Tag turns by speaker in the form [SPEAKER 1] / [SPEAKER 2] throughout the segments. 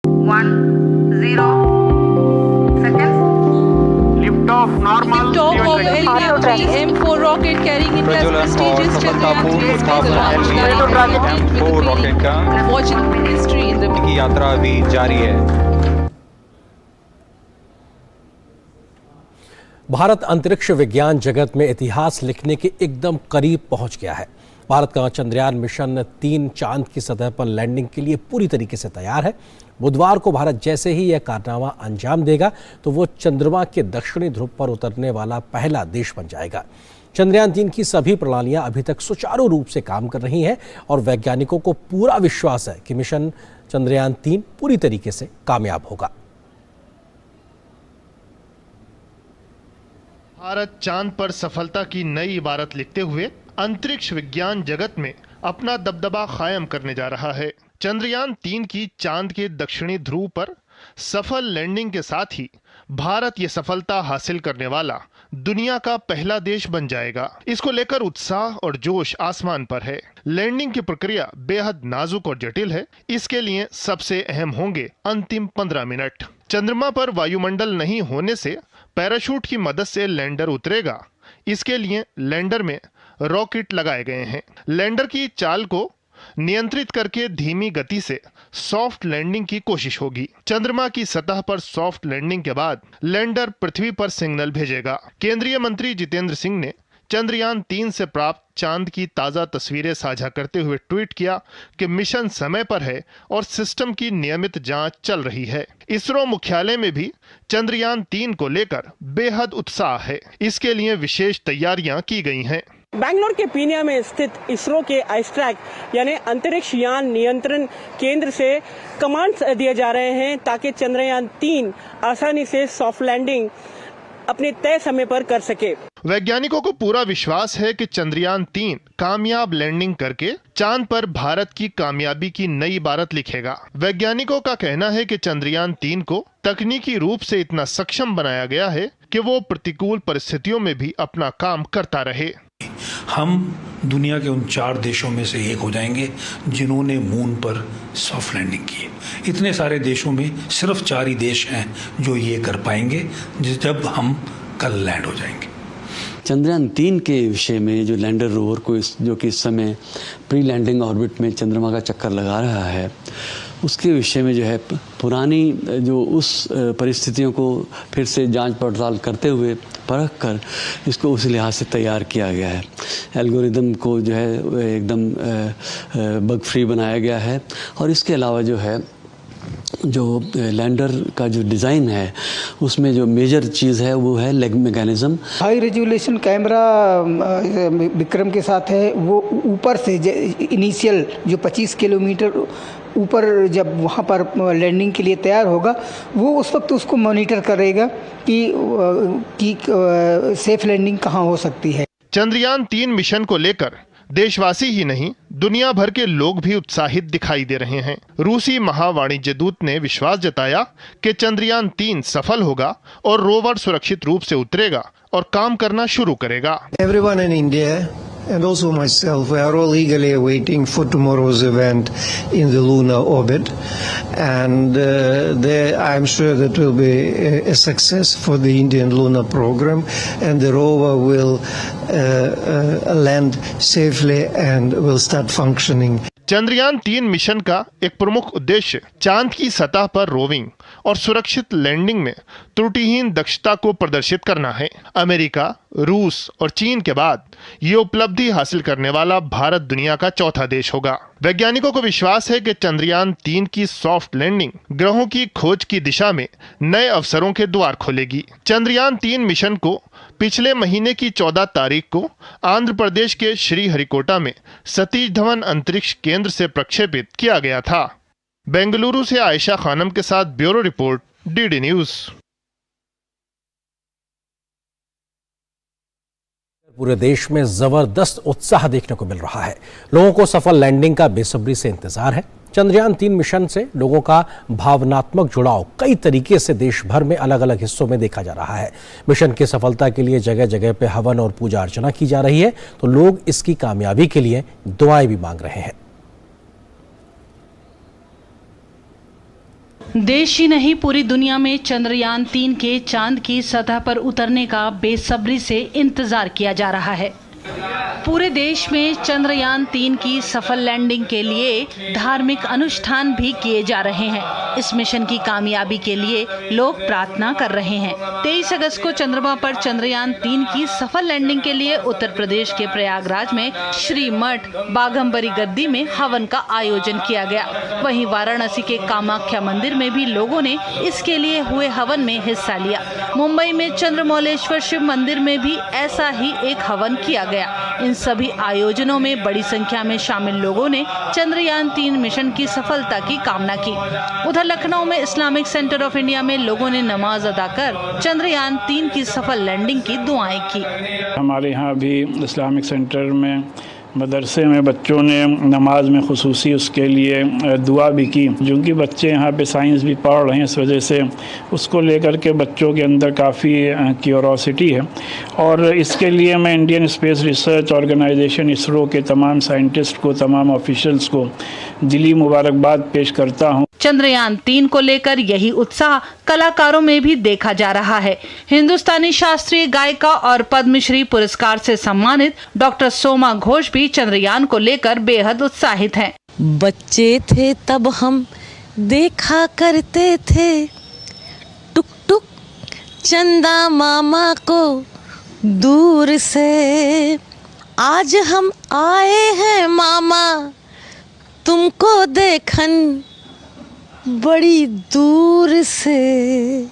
[SPEAKER 1] 1-0 seconds.
[SPEAKER 2] Liftoff normal.
[SPEAKER 3] Liftoff of LM-3M4 rocket carrying India's prestigious Chandrayaan-3 space launch
[SPEAKER 4] 4 rocket का
[SPEAKER 3] watching history in the
[SPEAKER 4] की यात्रा अभी जारी है।
[SPEAKER 5] भारत अंतरिक्ष विज्ञान जगत में इतिहास लिखने के एकदम करीब पहुंच गया है। भारत का चंद्रयान मिशन 3 चांद की सतह पर लैंडिंग के लिए पूरी तरीके से तैयार है। बुधवार को भारत जैसे ही यह कारनामा अंजाम देगा तो वो चंद्रमा के दक्षिणी ध्रुव पर उतरने वाला पहला देश बन जाएगा। चंद्रयान 3 की सभी प्रणालियां अभी तक सुचारू रूप से काम कर रही हैं और वैज्ञानिकों को पूरा विश्वास है कि मिशन चंद्रयान 3 पूरी तरीके से कामयाब होगा।
[SPEAKER 6] भारत चांद पर सफलता की नई इबारत लिखते हुए अंतरिक्ष विज्ञान जगत में अपना दबदबा कायम करने जा रहा है। चंद्रयान 3 की चांद के दक्षिणी ध्रुव पर सफल लैंडिंग के साथ ही भारत ये सफलता हासिल करने वाला दुनिया का पहला देश बन जाएगा। इसको लेकर उत्साह और जोश आसमान पर है। लैंडिंग की प्रक्रिया बेहद नाजुक और जटिल है। इसके लिए सबसे अहम होंगे अंतिम 15 मिनट। चंद्रमा पर वायुमंडल नहीं होने से पैराशूट की मदद से लैंडर उतरेगा। इसके लिए लैंडर में रॉकेट लगाए गए हैं। लैंडर की चाल को नियंत्रित करके धीमी गति से सॉफ्ट लैंडिंग की कोशिश होगी। चंद्रमा की सतह पर सॉफ्ट लैंडिंग के बाद लैंडर पृथ्वी पर सिग्नल भेजेगा। केंद्रीय मंत्री जितेंद्र सिंह ने चंद्रयान 3 से प्राप्त चांद की ताजा तस्वीरें साझा करते हुए ट्वीट किया कि मिशन समय पर है और सिस्टम की नियमित जांच चल रही है। इसरो मुख्यालय में भी चंद्रयान 3 को लेकर बेहद उत्साह है। इसके लिए विशेष तैयारियां की गई हैं।
[SPEAKER 7] बैंगलोर के पीनिया में स्थित इसरो के आइस्ट्रैक यानी अंतरिक्ष यान नियंत्रण केंद्र से कमांड्स दिए जा रहे हैं ताकि चंद्रयान 3 आसानी से सॉफ्ट लैंडिंग अपने तय समय पर कर सके।
[SPEAKER 6] वैज्ञानिकों को पूरा विश्वास है कि चंद्रयान 3 कामयाब लैंडिंग करके चांद पर भारत की कामयाबी की नई इबारत लिखेगा। वैज्ञानिकों का कहना है कि चंद्रयान 3 को तकनीकी रूप से इतना सक्षम बनाया गया है कि वो प्रतिकूल परिस्थितियों में भी अपना काम करता रहे।
[SPEAKER 8] हम दुनिया के उन 4 देशों में से एक हो जाएंगे जिन्होंने मून पर सॉफ्ट लैंडिंग की है। इतने सारे देशों में सिर्फ 4 ही देश हैं जो ये कर पाएंगे जब हम कल लैंड हो जाएंगे।
[SPEAKER 9] चंद्रयान 3 के विषय में जो लैंडर रोवर को जो कि इस समय प्री लैंडिंग ऑर्बिट में चंद्रमा का चक्कर लगा रहा है, उसके विषय में जो है पुरानी जो उस परिस्थितियों को फिर से जांच पड़ताल करते हुए परख कर इसको उस लिहाज से तैयार किया गया है। एल्गोरिदम को जो है एकदम बग फ्री बनाया गया है और इसके अलावा जो है जो लैंडर का जो डिज़ाइन है उसमें जो मेजर चीज़ है वो है leg mechanism.
[SPEAKER 10] High resolution camera Vikram के साथ है। वो ऊपर से इनिशियल जो 25 किलोमीटर ऊपर जब वहाँ पर लैंडिंग के लिए तैयार होगा वो उस वक्त उसको मॉनिटर करेगा कि सेफ लैंडिंग कहाँ हो सकती है।
[SPEAKER 6] चंद्रयान 3 मिशन को लेकर देशवासी ही नहीं दुनिया भर के लोग भी उत्साहित दिखाई दे रहे हैं। रूसी महावाणिज्य दूत ने विश्वास जताया कि चंद्रयान 3 सफल होगा और रोवर सुरक्षित रूप से उतरेगा और काम करना शुरू करेगा।
[SPEAKER 11] Everyone in India and also myself, we are all eagerly awaiting for tomorrow's event in the lunar orbit, and I am sure that will be a success for the Indian lunar program, and the rover will land safely and will start functioning.
[SPEAKER 6] Chandrayaan 3 mission का एक प्रमुख उद्देश्य चांद की सतह पर roving और सुरक्षित लैंडिंग में त्रुटिहीन दक्षता को प्रदर्शित करना है। अमेरिका, रूस और चीन के बाद ये उपलब्धि हासिल करने वाला भारत दुनिया का चौथा देश होगा। वैज्ञानिकों को विश्वास है कि चंद्रयान 3 की सॉफ्ट लैंडिंग ग्रहों की खोज की दिशा में नए अवसरों के द्वार खोलेगी। चंद्रयान 3 मिशन को पिछले महीने की 14 तारीख को आंध्र प्रदेश के श्रीहरिकोटा में सतीश धवन अंतरिक्ष केंद्र से प्रक्षेपित किया गया था। बेंगलुरु से आयशा खानम के साथ ब्यूरो रिपोर्ट, डीडी न्यूज।
[SPEAKER 5] पूरे देश में जबरदस्त उत्साह देखने को मिल रहा है। लोगों को सफल लैंडिंग का बेसब्री से इंतजार है। चंद्रयान 3 मिशन से लोगों का भावनात्मक जुड़ाव कई तरीके से देश भर में अलग अलग हिस्सों में देखा जा रहा है। मिशन की सफलता के लिए जगह जगह पे हवन और पूजा अर्चना की जा रही है तो लोग इसकी कामयाबी के लिए दुआएं भी मांग रहे हैं।
[SPEAKER 12] देश ही नहीं पूरी दुनिया में चंद्रयान 3 के चांद की सतह पर उतरने का बेसब्री से इंतजार किया जा रहा है। पूरे देश में चंद्रयान 3 की सफल लैंडिंग के लिए धार्मिक अनुष्ठान भी किए जा रहे हैं। इस मिशन की कामयाबी के लिए लोग प्रार्थना कर रहे हैं। 23 अगस्त को चंद्रमा पर चंद्रयान 3 की सफल लैंडिंग के लिए उत्तर प्रदेश के प्रयागराज में श्री मठ बाघम्बरी गद्दी में हवन का आयोजन किया गया। वहीं वाराणसी के कामाख्या मंदिर में भी लोगों ने इसके लिए हुए हवन में हिस्सा लिया। मुंबई में चंद्रमौलेश्वर शिव मंदिर में भी ऐसा ही एक हवन किया गया। इन सभी आयोजनों में बड़ी संख्या में शामिल लोगों ने चंद्रयान 3 मिशन की सफलता की कामना की। उधर लखनऊ में इस्लामिक सेंटर ऑफ इंडिया में लोगों ने नमाज अदा कर चंद्रयान 3 की सफल लैंडिंग की दुआएं की।
[SPEAKER 13] हमारे यहाँ भी इस्लामिक सेंटर में मदरसे में बच्चों ने नमाज में खुसूसी उसके लिए दुआ भी की। क्योंकि बच्चे यहाँ पे साइंस भी पढ़ रहे हैं, इस वजह से उसको लेकर के बच्चों के अंदर काफ़ी क्यूरोसिटी है। और इसके लिए मैं Indian space research organisation ISRO के तमाम साइंटिस्ट को, तमाम ऑफिशियल्स को दिली मुबारकबाद पेश करता हूँ।
[SPEAKER 12] चंद्रयान 3 को लेकर यही उत्साह कलाकारों में भी देखा जा रहा है। हिंदुस्तानी शास्त्रीय गायिका और पद्मश्री पुरस्कार से सम्मानित डॉक्टर सोमा घोष भी चंद्रयान को लेकर बेहद उत्साहित हैं।
[SPEAKER 14] बच्चे थे तब हम देखा करते थे टुक टुक चंदा मामा को दूर से, आज हम आए हैं मामा तुमको देखन बड़ी दूर से।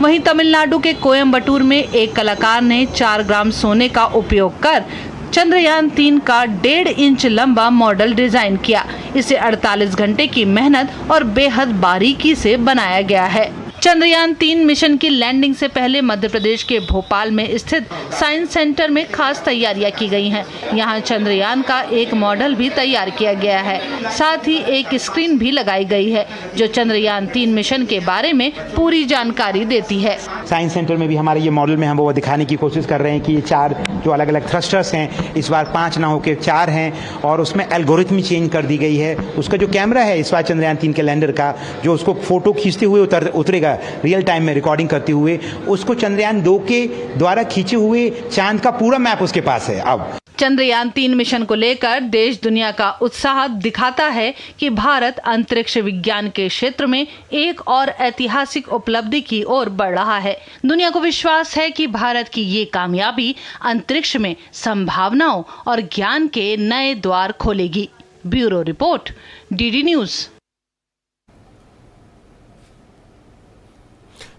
[SPEAKER 12] वहीं तमिलनाडु के कोयम्बटूर में एक कलाकार ने 4 ग्राम सोने का उपयोग कर चंद्रयान 3 का 1.5 इंच लंबा मॉडल डिजाइन किया। इसे 48 घंटे की मेहनत और बेहद बारीकी से बनाया गया है। चंद्रयान 3 मिशन की लैंडिंग से पहले मध्य प्रदेश के भोपाल में स्थित साइंस सेंटर में खास तैयारियां की गई हैं। यहां चंद्रयान का एक मॉडल भी तैयार किया गया है। साथ ही एक स्क्रीन भी लगाई गई है जो चंद्रयान 3 मिशन के बारे में पूरी जानकारी देती है।
[SPEAKER 15] साइंस सेंटर में भी हमारे ये मॉडल में हम वो दिखाने की कोशिश कर रहे हैं कि ये 4 जो अलग अलग थ्रस्टर्स हैं, इस बार 5 ना होकर 4 हैं और उसमें एल्गोरिथम चेंज कर दी गई है। उसका जो कैमरा है इस बार चंद्रयान 3 के लैंडर का, जो उसको फोटो खींचते हुए उतरेगा रियल टाइम में रिकॉर्डिंग करते हुए, उसको चंद्रयान 2 के द्वारा खींचे हुए चांद का पूरा मैप उसके पास है। अब
[SPEAKER 12] चंद्रयान 3 मिशन को लेकर देश दुनिया का उत्साह दिखाता है कि भारत अंतरिक्ष विज्ञान के क्षेत्र में एक और ऐतिहासिक उपलब्धि की ओर बढ़ रहा है। दुनिया को विश्वास है कि भारत की ये कामयाबी अंतरिक्ष में संभावनाओं और ज्ञान के नए द्वार खोलेगी। Bureau report, DD news.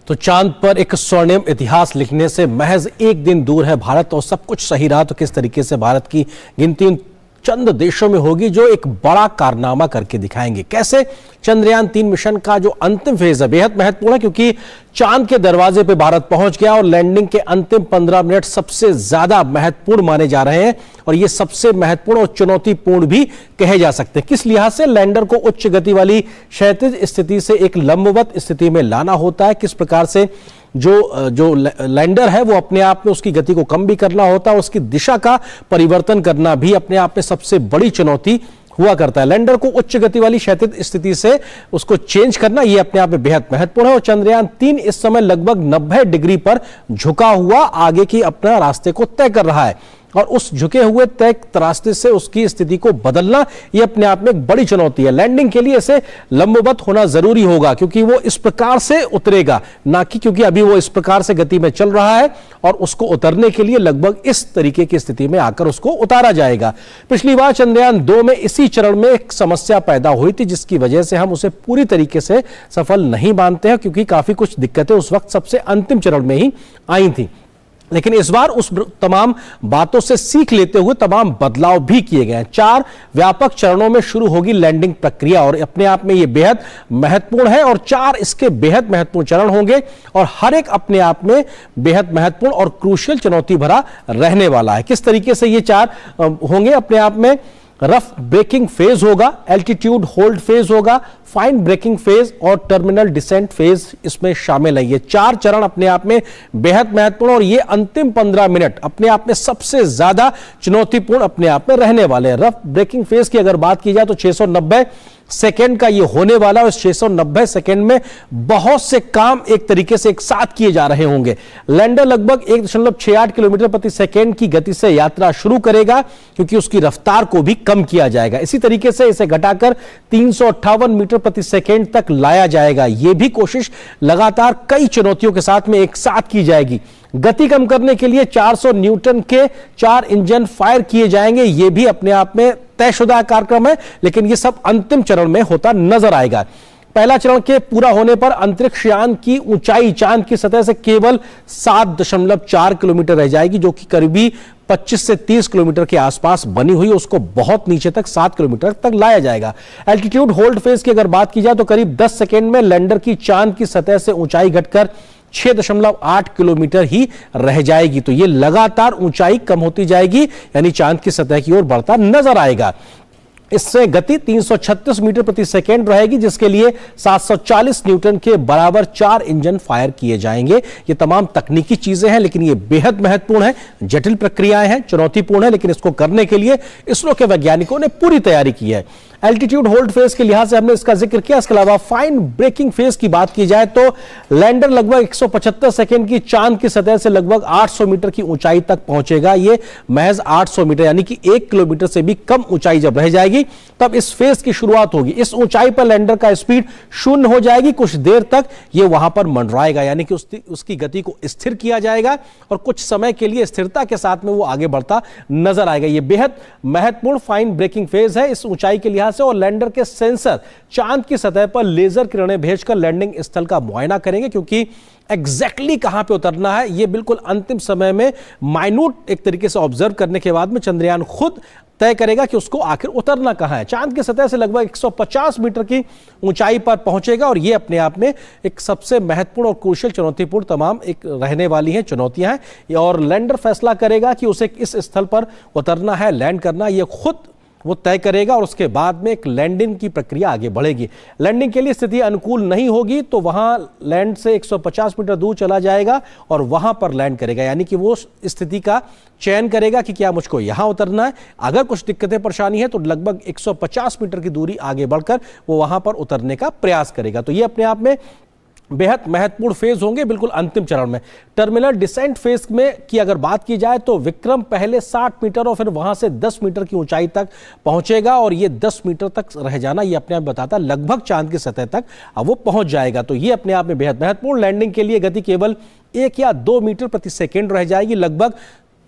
[SPEAKER 5] तो चांद पर एक स्वर्णिम इतिहास लिखने से महज एक दिन दूर है भारत, और सब कुछ सही रहा तो किस तरीके से भारत की गिनती उन चंद देशों में होगी जो एक बड़ा कारनामा करके दिखाएंगे। कैसे चंद्रयान 3 मिशन का जो अंतिम फेज है बेहद महत्वपूर्ण है, क्योंकि चांद के दरवाजे पे भारत पहुंच गया और लैंडिंग के अंतिम 15 मिनट सबसे ज्यादा महत्वपूर्ण माने जा रहे हैं और ये सबसे महत्वपूर्ण और चुनौतीपूर्ण भी कहे जा सकते हैं। किस लिहाज से लैंडर को उच्च गति वाली क्षैतिज स्थिति से एक लंबवत स्थिति में लाना होता है, किस प्रकार से जो लैंडर है वो अपने आप में उसकी गति को कम भी करना होता है, उसकी दिशा का परिवर्तन करना भी अपने आप में सबसे बड़ी चुनौती हुआ करता है। लैंडर को उच्च गति वाली क्षैतिज स्थिति से उसको चेंज करना ये अपने आप में बेहद महत्वपूर्ण है और चंद्रयान 3 इस समय लगभग 90 डिग्री पर झुका हुआ आगे की अपना रास्ते को तय कर रहा है और उस झुके हुए तय रास्ते से उसकी स्थिति को बदलना ये अपने आप में एक बड़ी चुनौती है। लैंडिंग के लिए इसे लंबवत होना जरूरी होगा क्योंकि वो इस प्रकार से उतरेगा, ना कि क्योंकि अभी वो इस प्रकार से गति में चल रहा है और उसको उतरने के लिए लगभग इस तरीके की स्थिति में आकर उसको उतारा जाएगा। पिछली बार चंद्रयान 2 में इसी चरण में एक समस्या पैदा हुई थी जिसकी वजह से हम उसे पूरी तरीके से सफल नहीं मानते हैं क्योंकि काफी कुछ दिक्कतें उस वक्त सबसे अंतिम चरण में ही आई थी। लेकिन इस बार उस तमाम बातों से सीख लेते हुए तमाम बदलाव भी किए गए हैं। 4 व्यापक चरणों में शुरू होगी लैंडिंग प्रक्रिया और अपने आप में यह बेहद महत्वपूर्ण है और 4 इसके बेहद महत्वपूर्ण चरण होंगे और हर एक अपने आप में बेहद महत्वपूर्ण और क्रूशियल चुनौती भरा रहने वाला है। किस तरीके से ये 4 होंगे अपने आप में रफ ब्रेकिंग फेज होगा, एल्टीट्यूड होल्ड फेज होगा, फाइन ब्रेकिंग फेज और टर्मिनल डिसेंट फेज इसमें शामिल है। ये 4 चरण अपने आप में बेहद महत्वपूर्ण और ये अंतिम 15 मिनट अपने आप में सबसे ज्यादा चुनौतीपूर्ण अपने आप में रहने वाले हैं। रफ ब्रेकिंग फेज की अगर बात की जाए तो 690 सेकंड का ये होने वाला है। 690 सेकंड में बहुत से काम एक तरीके से एक साथ किए जा रहे होंगे। लैंडर लगभग 1.68 किलोमीटर प्रति सेकंड की गति से यात्रा शुरू करेगा, क्योंकि उसकी रफ्तार को भी कम किया जाएगा। इसी तरीके से इसे घटाकर 358 मीटर प्रति सेकंड तक लाया जाएगा। यह भी कोशिश लगातार कई चुनौतियों के साथ में एक साथ की जाएगी। गति कम करने के लिए 400 न्यूटन के 4 इंजन फायर किए जाएंगे। यह भी अपने आप में तयशुदा कार्यक्रम है, लेकिन यह सब अंतिम चरण में होता नजर आएगा। पहला चरण के पूरा होने पर अंतरिक्ष यान की ऊंचाई चांद की सतह से केवल 7.4 किलोमीटर रह जाएगी, जो कि करीबी 25 से 30 किलोमीटर के आसपास बनी हुई, उसको बहुत नीचे तक 7 किलोमीटर तक लाया जाएगा। एल्टीट्यूड होल्ड फेज की अगर बात की जाए तो करीब 10 सेकेंड में लैंडर की चांद की सतह से ऊंचाई घटकर 6.8 किलोमीटर ही रह जाएगी। तो ये लगातार ऊंचाई कम होती जाएगी, यानी चांद की सतह की ओर बढ़ता नजर आएगा। इससे गति 336 मीटर प्रति सेकेंड रहेगी, जिसके लिए 740 न्यूटन के बराबर 4 इंजन फायर किए जाएंगे। ये तमाम तकनीकी चीजें हैं, लेकिन ये बेहद महत्वपूर्ण है, जटिल प्रक्रियाएं हैं, चुनौतीपूर्ण है, लेकिन इसको करने के लिए इसरो के वैज्ञानिकों ने पूरी तैयारी की है। एल्टीट्यूड होल्ड फेज के लिहाज से हमने इसका जिक्र किया। इसके अलावा फाइन ब्रेकिंग फेज की बात की जाए तो लैंडर लगभग 175 सेकेंड की चांद की सतह से लगभग 800 मीटर की ऊंचाई तक पहुंचेगा। ये महज 800 मीटर यानी कि 1 किलोमीटर से भी कम ऊंचाई जब रह जाएगी, तब इस फेज की शुरुआत होगी। इस ऊंचाई पर लैंडर का स्पीड 0 हो जाएगी। कुछ देर तक ये वहां पर मंडराएगा, यानी कि उसकी गति को स्थिर किया जाएगा और कुछ समय के लिए स्थिरता के साथ में वो आगे बढ़ता नजर आएगा। ये बेहद महत्वपूर्ण फाइन ब्रेकिंग फेज है इस ऊंचाई के लिहाज से। और लैंडर के सेंसर चांद की सतह पर लेजर किरणें भेजकर लैंडिंग स्थल का मुआयना करेंगे, क्योंकि एग्जैक्टली कहां पे उतरना है ये बिल्कुल अंतिम समय में माइन्यूट एक तरीके से ऑब्जर्व करने के बाद में चंद्रयान खुद तय करेगा कि उसको आखिर उतरना कहां है। चांद की सतह से लगभग 150 मीटर की ऊंचाई पर पहुंचेगा और ये अपने आप में एक सबसे महत्वपूर्ण और क्रूशियल चुनौतीपूर्ण तमाम एक रहने वाली हैं चुनौतियां हैं। और लैंडर फैसला करेगा कि उसे किस स्थल पर उतरना है, लैंड करना, ये खुद वो तय करेगा और उसके बाद में एक लैंडिंग की प्रक्रिया आगे बढ़ेगी। लैंडिंग के लिए स्थिति अनुकूल नहीं होगी तो वहां लैंड से 150 मीटर दूर चला जाएगा और वहां पर लैंड करेगा, यानी कि वो स्थिति का चयन करेगा कि क्या मुझको यहां उतरना है। अगर कुछ दिक्कतें परेशानी है तो लगभग 150 मीटर की दूरी आगे बढ़कर वो वहां पर उतरने का प्रयास करेगा। तो ये अपने आप में बेहद महत्वपूर्ण फेज होंगे बिल्कुल अंतिम चरण में। टर्मिनल डिसेंट फेज में की अगर बात की जाए तो विक्रम पहले 60 मीटर और फिर वहां से 10 मीटर की ऊंचाई तक पहुंचेगा और ये 10 मीटर तक रह जाना ये अपने आप बताता लगभग चांद की सतह तक वो पहुंच जाएगा। तो ये अपने आप में बेहद महत्वपूर्ण। लैंडिंग के लिए गति केवल 1 या 2 मीटर प्रति सेकेंड रह जाएगी। लगभग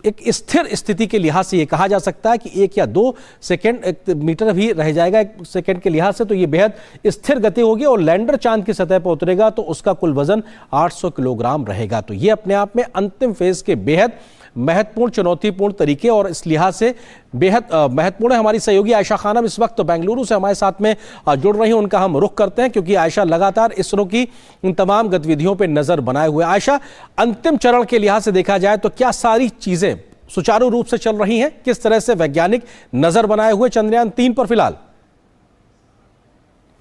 [SPEAKER 5] एक स्थिर स्थिति के लिहाज से यह कहा जा सकता है कि 1 या 2 सेकेंड मीटर भी रह जाएगा एक सेकेंड के लिहाज से। तो यह बेहद स्थिर गति होगी और लैंडर चांद की सतह पर उतरेगा तो उसका कुल वजन 800 किलोग्राम रहेगा। तो यह अपने आप में अंतिम फेज के बेहद महत्वपूर्ण चुनौतीपूर्ण तरीके और इस लिहाज से बेहद महत्वपूर्ण है। हमारी सहयोगी आयशा खानम इस वक्त बेंगलुरु से हमारे साथ में जुड़ रही हैं, उनका हम रुख करते हैं क्योंकि आयशा लगातार इसरो की इन तमाम गतिविधियों पर नजर बनाए हुए। आयशा, अंतिम चरण के लिहाज से देखा जाए तो क्या सारी चीजें सुचारू रूप से चल रही हैं? किस तरह से वैज्ञानिक नजर बनाए हुए चंद्रयान 3 पर फिलहाल?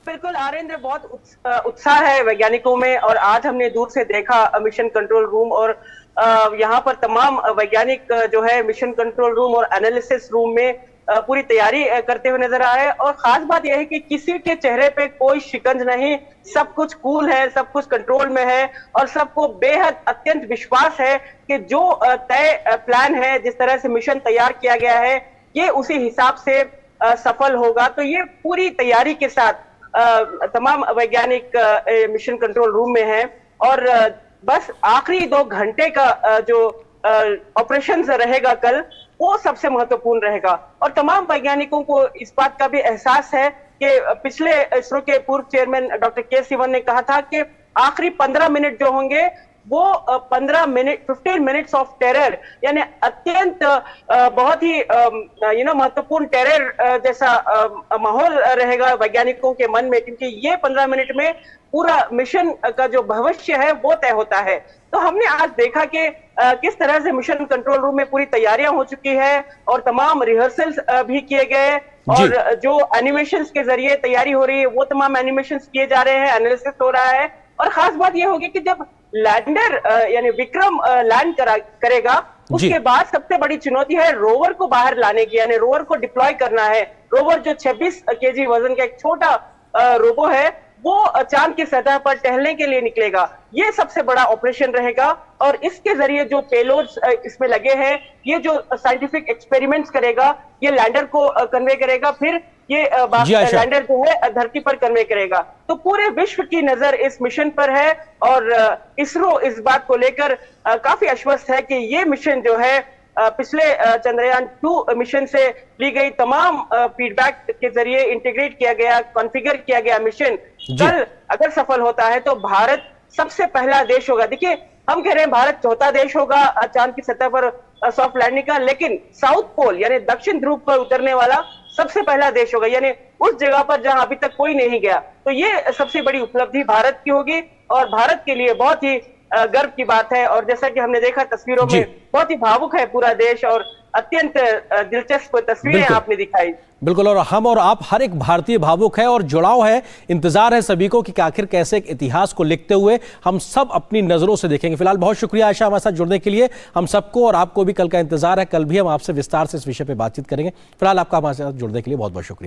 [SPEAKER 7] बिल्कुल आरेंद्र, बहुत उत्साह है वैज्ञानिकों में और आज हमने दूर से देखा मिशन कंट्रोल रूम और यहाँ पर तमाम वैज्ञानिक जो है मिशन कंट्रोल रूम और एनालिसिस रूम में पूरी तैयारी करते हुए नजर आ रहे हैं। और खास बात यह है कि किसी के चेहरे पे कोई शिकंज नहीं, सब कुछ कूल है, सब कुछ कंट्रोल में है और सबको बेहद अत्यंत विश्वास है कि जो तय प्लान है, जिस तरह से मिशन तैयार किया गया है, ये उसी हिसाब से सफल होगा। तो ये पूरी तैयारी के साथ तमाम वैज्ञानिक मिशन कंट्रोल रूम में है और बस आखिरी 2 घंटे का जो ऑपरेशन रहेगा कल, वो सबसे महत्वपूर्ण रहेगा। और तमाम वैज्ञानिकों को इस बात का भी एहसास है कि पिछले इसरो के पूर्व चेयरमैन डॉक्टर के सिवन ने कहा था कि आखिरी 15 मिनट जो होंगे वो 15 मिनट्स ऑफ टेरर, यानी अत्यंत बहुत ही महत्वपूर्ण टेरर जैसा माहौल रहेगा वैज्ञानिकों के मन में, क्योंकि ये 15 मिनट में पूरा मिशन का जो भविष्य है वो तय होता है। तो हमने आज देखा कि किस तरह से मिशन कंट्रोल रूम में पूरी तैयारियां हो चुकी है और तमाम रिहर्सल्स भी किए गए और जो एनिमेशंस के जरिए तैयारी हो रही है वो तमाम एनिमेशंस किए जा रहे हैं, एनालिसिस हो रहा है। और खास बात यह होगी कि जब लैंडर यानी विक्रम लैंड करेगा उसके बाद सबसे बड़ी चुनौती है रोवर को बाहर लाने की, यानी रोवर को डिप्लॉय करना है। रोवर जो 26 केजी वजन का एक छोटा रोबो है वो चांद की सतह पर टहलने के लिए निकलेगा। ये सबसे बड़ा ऑपरेशन रहेगा और इसके जरिए जो पेलोड्स इसमें लगे हैं, ये जो साइंटिफिक एक्सपेरिमेंट्स करेगा, ये लैंडर को कन्वे करेगा, फिर ये लैंडर जो है धरती पर कन्वे करेगा। तो पूरे विश्व की नजर इस मिशन पर है और इसरो इस बात को लेकर काफी आश्वस्त है कि ये मिशन जो है पिछले चंद्रयान 2 मिशन से ली गई तमाम फीडबैक के जरिए इंटीग्रेट किया गया, कॉन्फ़िगर किया गया मिशन कल अगर सफल होता है तो भारत सबसे पहला देश होगा। देखिए, हम कह रहे हैं भारत चौथा देश होगा चांद की सतह पर सॉफ्ट लैंडिंग का, लेकिन साउथ पोल यानी दक्षिण ध्रुव पर उतरने वाला सबसे पहला देश होगा, यानी उस जगह पर जहां अभी तक कोई नहीं गया। तो ये सबसे बड़ी उपलब्धि भारत की होगी और भारत के लिए बहुत ही गर्व की बात है। और जैसा कि हमने देखा तस्वीरों में, बहुत ही भावुक है पूरा देश और अत्यंत दिलचस्प तस्वीरें आपने दिखाई।
[SPEAKER 5] बिल्कुल, और हम और आप हर एक भारतीय भावुक है और जुड़ाव है, इंतजार है सभी को कि आखिर कैसे एक इतिहास को लिखते हुए हम सब अपनी नजरों से देखेंगे। फिलहाल बहुत शुक्रिया आयशा हमारे साथ जुड़ने के लिए। हम सबको और आपको भी कल का इंतजार है, कल भी हम आपसे विस्तार से इस विषय पे बातचीत करेंगे। फिलहाल आपका हमारे साथ जुड़ने के लिए बहुत बहुत शुक्रिया।